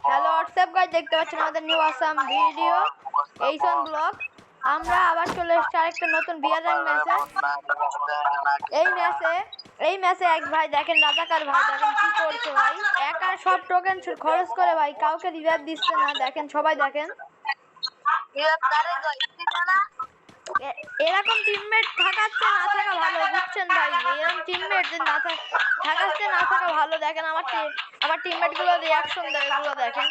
Hello WhatsApp guys, দেখতে পাচ্ছেন আমাদের নিউ আসাম ভিডিও এইসন ব্লগ। আমরা আবার চলে এসেছি আরেকটা নতুন বিয়ার র্যাঙ্ক ম্যাচে। এই ম্যাচে এক ভাই দেখেন, রাজাকার ভাই দেখেন কি করছে ভাই, একা সব টোকেন খরচ করে ভাই, কাউকে রিভাইভ দিচ্ছে না। দেখেন সবাই দেখেন, এরকম টিমমেট থাকাচ্ছে না থাকা ভালো, বুঝছেন ভাই? এরকম টিমমেট না থাকাচ্ছে না থাকা ভালো। দেখেন আমার টিমমেট গুলো রিয়াকশন দেয়, এগুলো দেখেন।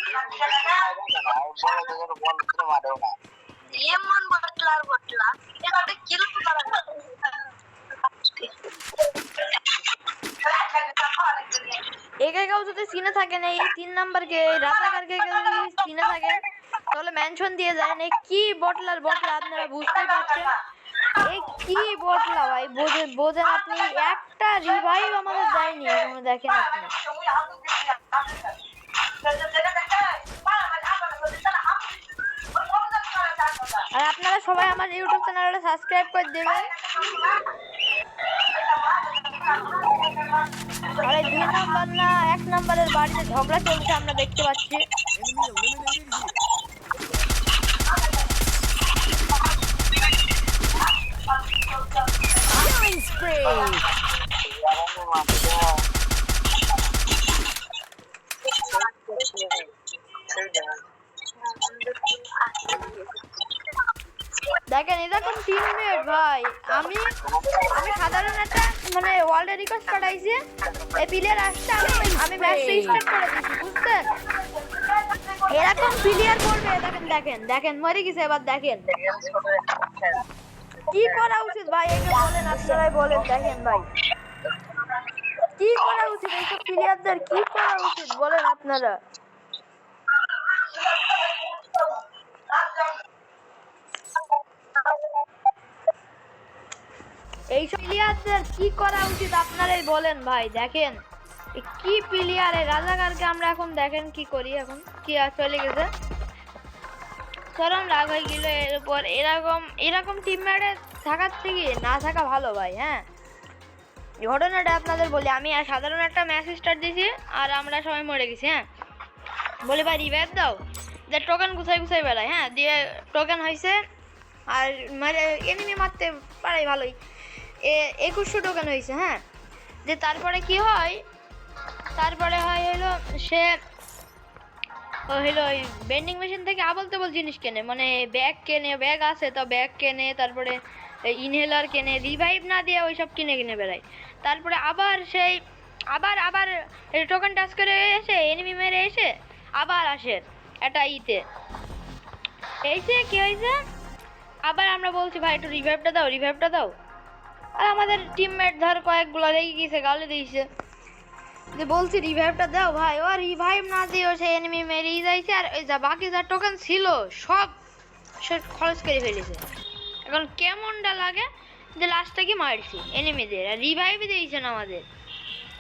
একে কেউ যদি চিনে থাকেন, এই 3 নাম্বারকে রাজাকারকে যদি চিনে থাকেন তাহলে মেনশন দিয়ে যায়। কি বটলা আপনারা বুঝতেই পারছেন, এই কি বটলা ভাই, বোঝেন আপনি? একটা রিভাইভ আমাদের দেয়নি এখনো, দেখেন আপনি। আর আপনারা সবাই আমার ইউটিউব চ্যানেলটা সাবস্ক্রাইব করে দেবেন। আর এই 2 নাম্বার না 1 নাম্বারের বাড়িতে ঝগড়া চলছে, আমরা দেখতে পাচ্ছি। দেখেন এরকম টিমমেট ভাই, আমি সাধারণ একটা মানে ওয়ার্ল্ডে রিকোয়েস্ট পাঠাইছি, এই প্লেয়ার আসছে, আমি ম্যাচটা স্টার্ট করে দিচ্ছি, বুঝছেন? এরকম প্লেয়ার করবে, দেখেন মরে গেছে। এবার দেখেন কি করা উচিত ভাই, এটা বলেন, আপনারাই বলেন। দেখেন ভাই কি করা উচিত, এইসব প্লেয়ারদের কি করা উচিত বলেন আপনারা? এইসব প্লেয়ারদের কি করা উচিত আপনারাই বলেন ভাই। দেখেন কি প্লেয়ার, রাজাকারকে আমরা এখন দেখেন কি করি। এখন কি চলে গেছে, চরম রাগ হয়ে গেল এর উপর। এরকম টিমমেটে থাকার থেকে না থাকা ভালো ভাই। হ্যাঁ, ঘটনাটা আপনাদের বলি, আমি সাধারণ একটা ম্যাচ স্টার্ট দিয়েছি আর আমরা সবাই মরে গেছি। হ্যাঁ, বলি ভাই রিভাইভ দাও, যে টোকেন গুছাই বেড়ায়। হ্যাঁ, দিয়ে টোকেন হয়েছে আর মানে এনিমি মারতে পারাই ভালোই, 2100 টোকেন হয়েছে। হ্যাঁ, যে তারপরে কি হয়, তারপরে হলো সে ওই বেন্ডিং মেশিন থেকে আবল তাবল জিনিস কেনে, মানে ব্যাগ আছে তো ব্যাগ কেনে, তারপরে ইনহেলার কেনে, রিভাইভ না দিয়ে ওইসব কিনে বেড়ায়। তারপরে আবার সেই আবার টোকেন টাচ করে এসে এনিমি মেরে এসে আবার আসে একটা এইসে কি হয়েছে, আবার আমরা বলছি ভাই একটু রিভাইভটা দাও। আর আমাদের টিমমেট ধর কয়েকগুলো রেগে গেছে, গালে দিয়েছে, যে বলছি রিভাইভটা দাও ভাই, ও রিভাইভ না দিয়েও সে এনিমি মেরেই যাইছে। আর ওই বাকি যা টোকেন ছিল সব সে খরচ করে ফেলেছে। এখন কেমনটা লাগে যে লাস্টটা কি মারছি এনিমিদের, আর রিভাইভ দিয়েছেন আমাদের।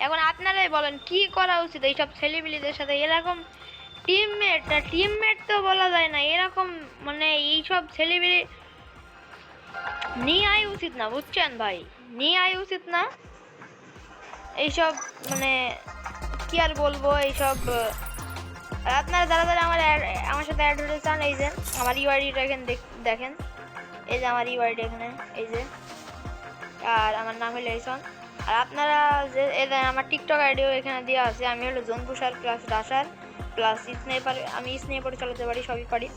এখন আপনারাই বলেন কি করা উচিত এইসব ছেলেপিলেদের সাথে? এরকম টিমমেট তো বলা যায় না, এরকম মানে এইসব ছেলেপিলে নিয়ে আয় উচিত না, বুঝছেন ভাই? নিয়ে আয় উচিত না এইসব, মানে কি আর বলবো এইসব। আপনারা যারা আমার সাথে অ্যাড হতে চান, এই যে আমার ইউআইডিটা এখানে দেখেন, এই যে আমার ইউআইডি এখানে, এই যে, আর আমার নাম হলো এইসন। আর আপনারা যে আমার টিকটক আইডিও এখানে দেওয়া আছে, আমি হলো জোনপুষার প্লাস ডাসার প্লাস স্নাইপার, আমি স্নাইপারে চালাতে পারি, সবই পারি।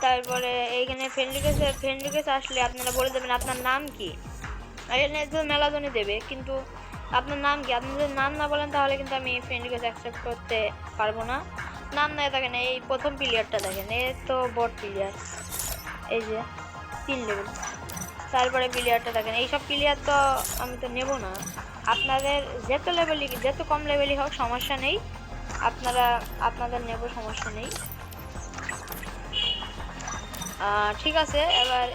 তারপরে এইখানে ফ্রেন্ড রিকোয়েস্ট আসলে আপনারা বলে দেবেন আপনার নাম কি। এখানে তো মেলাজনই দেবে, কিন্তু আপনার নাম কি? আপনি যদি নাম না বলেন তাহলে কিন্তু আমি ফ্রেন্ড রিকোয়েস্ট অ্যাকসেপ্ট করতে পারবো না। নাম নাই, দেখেন এই প্রথম প্লেয়ারটা দেখেন, এ তো বট প্লেয়ার, এই যে 3 লেভেল। তারপরে প্লেয়ারটা দেখেন, এইসব প্লেয়ার তো আমি তো নেব না। আপনাদের যত কম লেভেলই হোক সমস্যা নেই, আপনাদের নেব, সমস্যা নেই। ঠিক আছে, এবার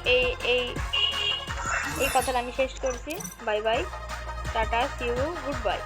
এই কথাটা আমি শেষ করছি। Bye bye, tata, see you, good by.